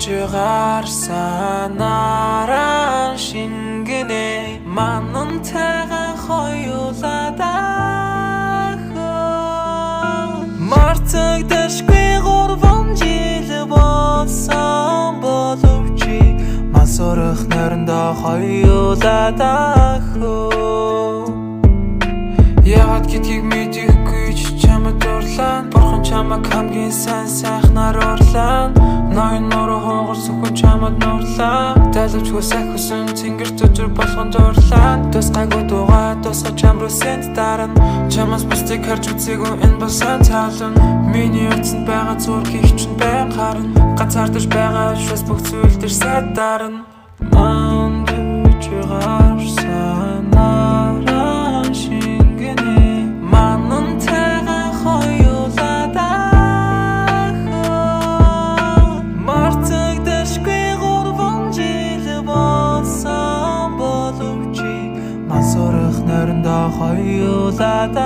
гарсан наран шингэнэ манантайгаа хоёулаад мартагдашгүй 3 жил болсон боловч мансурах найрандаа хоёулаад яагаад гэдгийг мэдэхгүй ч чамд дурлаа бурхан чамайг хамгийн сайн сайхнаар орлаа ноён нуруу хонгор сүхэн чамд нурлаа дайлвчгүй сайхсан тэнгэр төдөр болгон дурлаа тусгайгүй дугаа тусгай чам руу сент даран чамаас бусдыг харж үзээгүй энэ бол сайн талан миний утсанд байгаа зургийг чинь байн харна ганцаардаж байгаа учраас бүх зүйл дээр сайд дарна мандж гарсан наран шингэнэ манантайгаа хоёулаад мартагдашгүй 3 жил болсон боловч мансурах найрандаа хоёулаад